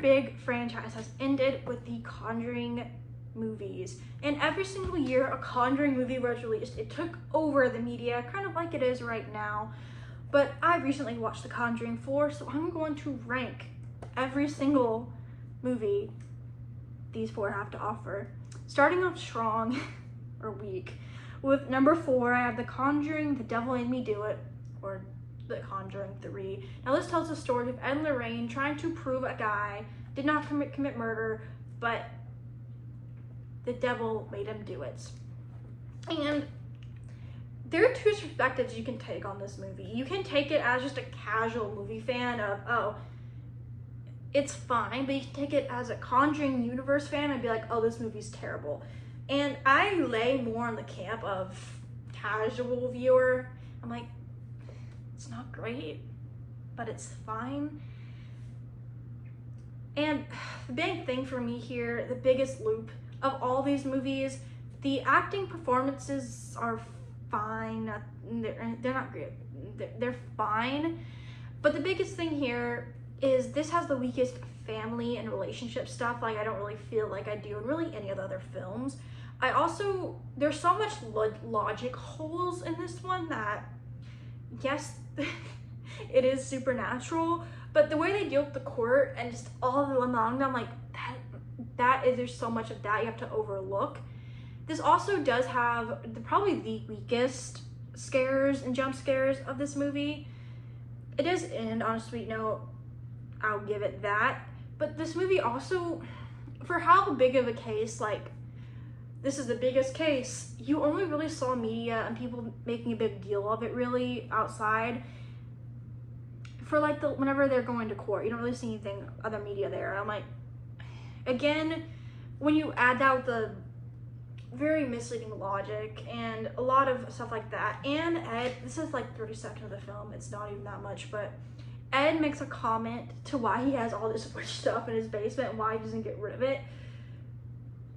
big franchise has ended with the Conjuring movies. And every single year a Conjuring movie was released. It took over the media, kind of like it is right now. But I recently watched The Conjuring 4, so I'm going to rank every single movie these four have to offer. Starting off strong, or weak, with number 4, I have The Conjuring, The Devil Made Me Do It, or The Conjuring 3. Now this tells the story of Ed and Lorraine trying to prove a guy did not commit murder, but the devil made him do it. And there are two perspectives you can take on this movie. You can take it as just a casual movie fan of, oh, it's fine, but you can take it as a Conjuring universe fan and be like, oh, this movie's terrible. And I lay more on the camp of casual viewer. I'm like, it's not great, but it's fine. And the big thing for me here, the biggest loop of all these movies, the acting performances are fine. They're not great. They're fine. But the biggest thing here is this has the weakest family and relationship stuff. Like, I don't really feel like I do in really any of the other films. There's so much logic holes in this one that, yes, it is supernatural, but the way they deal with the court and just all the along, I'm like, there's so much of that you have to overlook. This also does have probably the weakest scares and jump scares of this movie. It does end on a sweet note, I'll give it that. But this movie also, for how big of a case, like, this is the biggest case, you only really saw media and people making a big deal of it really outside for like whenever they're going to court. You don't really see anything other media there. I'm like, again, when you add that with the very misleading logic and a lot of stuff like that, and Ed, this is like 30 seconds of the film, it's not even that much, but Ed makes a comment to why he has all this witch stuff in his basement and why he doesn't get rid of it,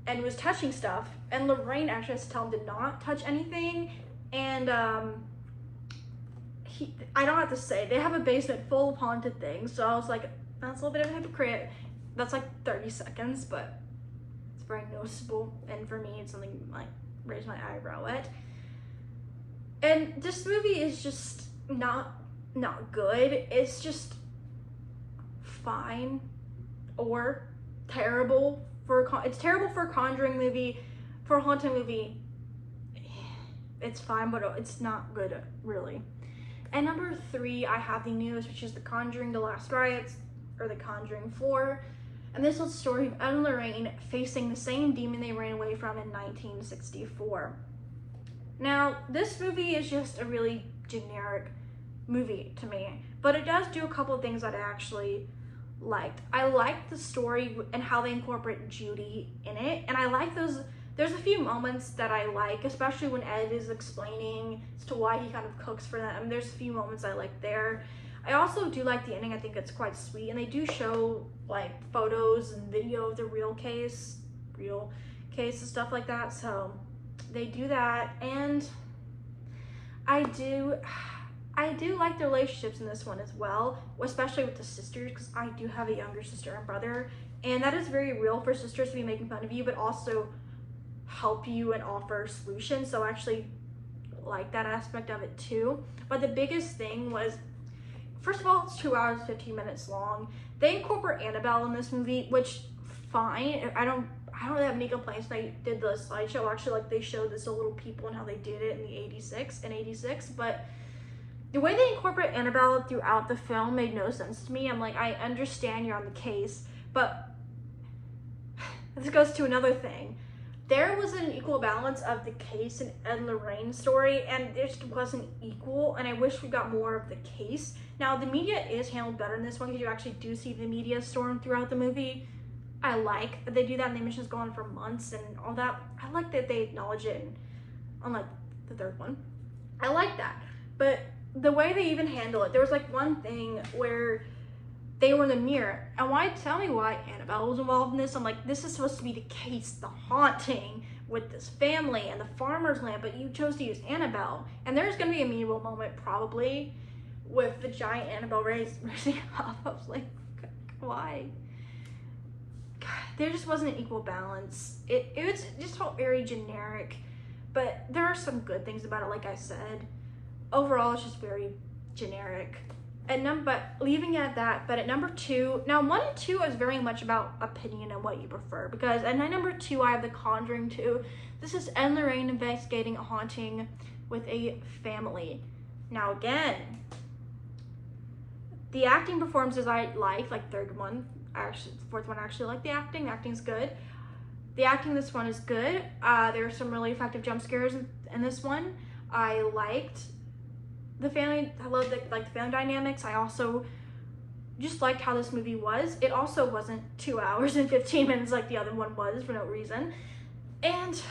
and was touching stuff, and Lorraine actually has to tell him to not touch anything. And I don't have to say, they have a basement full of haunted things, so I was like, that's a little bit of a hypocrite. That's like 30 seconds, but it's very noticeable, and for me it's something like raise my eyebrow at. And this movie is just not good. It's just fine or terrible. It's terrible for a Conjuring movie. For a haunted movie, it's fine, but it's not good, really. And number 3, I have the newest, which is The Conjuring: The Last Riots, or The Conjuring 4. And this is the story of Ed and Lorraine facing the same demon they ran away from in 1964. Now, this movie is just a really generic movie to me, but it does do a couple of things that I actually liked. I like the story and how they incorporate Judy in it, and I like there's a few moments that I like, especially when Ed is explaining as to why he kind of cooks for them. There's a few moments I like there. I also do like the ending. I think it's quite sweet, and they do show like photos and video of the real case and stuff like that, so they do that. And I do like the relationships in this one as well, especially with the sisters, because I do have a younger sister and brother, and that is very real for sisters to be making fun of you, but also help you and offer solutions. So I actually like that aspect of it too. But the biggest thing was, first of all, it's 2 hours, 15 minutes long. They incorporate Annabelle in this movie, which, fine. I don't really have any complaints. They did the slideshow, actually, like they showed this to little people and how they did it in 86, but the way they incorporate Annabelle throughout the film made no sense to me. I'm like, I understand you're on the case, but this goes to another thing. There was an equal balance of the case and Ed and Lorraine's story, and it just wasn't equal, and I wish we got more of the case. Now, the media is handled better in this one, because you actually do see the media storm throughout the movie. I like that they do that, and the mission's going on for months and all that. I like that they acknowledge it, unlike the third one. I like that. But the way they even handle it, there was like one thing where they were in the mirror, and tell me why Annabelle was involved in this. I'm like, this is supposed to be the case, the haunting with this family and the farmer's land, but you chose to use Annabelle. And there's gonna be a meaningful moment probably with the giant Annabelle raising up. I was like, why? there just wasn't an equal balance. It was just felt very generic, but there are some good things about it, like I said. Overall, it's just very generic. But leaving it at that, but at number 2, now 1 and 2 is very much about opinion and what you prefer, because at my number 2, I have The Conjuring 2. This is Ed and Lorraine investigating a haunting with a family. Now again, the acting performances I like third one, actually, fourth one I actually like the acting's good. The acting this one is good. There are some really effective jump scares in this one. I liked the family, I love the family dynamics. I also just liked how this movie was. It also wasn't 2 hours and 15 minutes like the other one was for no reason. And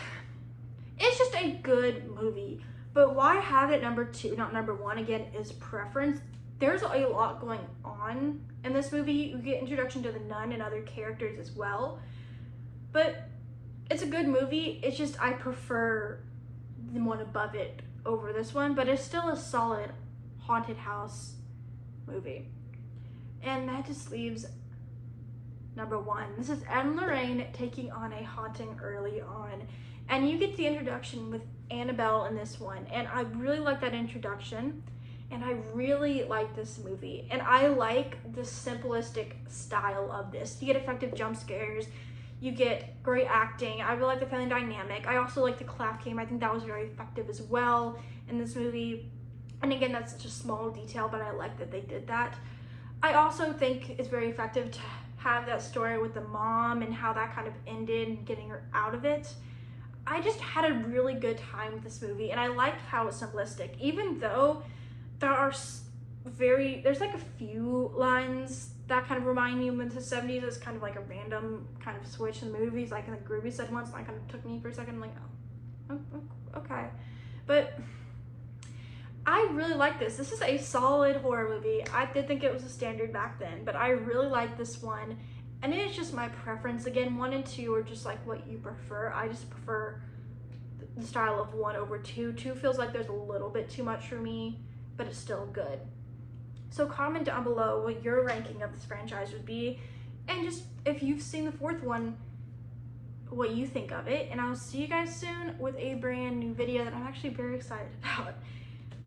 it's just a good movie. But why I have it number 2, not number 1, again, is preference. There's a lot going on in this movie. You get introduction to the nun and other characters as well. But it's a good movie. It's just I prefer the one above it over this one, but it's still a solid haunted house movie. And that just leaves number 1. This is Ed and Lorraine taking on a haunting early on. And you get the introduction with Annabelle in this one. And I really like that introduction. And I really like this movie. And I like the simplistic style of this. You get effective jump scares. You get great acting. I really like the family dynamic. I also like the clap game. I think that was very effective as well in this movie. And again, that's such a small detail, but I like that they did that. I also think it's very effective to have that story with the mom and how that kind of ended and getting her out of it. I just had a really good time with this movie, and I liked how it's simplistic, even though there's like a few lines that kind of remind me of the 70s. It's kind of like a random kind of switch in the movies, like in the Groovy said once, and that kind of took me for a second, like, oh, okay. But I really like this. This is a solid horror movie. I did think it was a standard back then, but I really like this one. And it is just my preference. Again, 1 and 2 are just like what you prefer. I just prefer the style of 1 over 2. 2 feels like there's a little bit too much for me, but it's still good. So comment down below what your ranking of this franchise would be, and just if you've seen the 4th one, what you think of it. And I'll see you guys soon with a brand new video that I'm actually very excited about.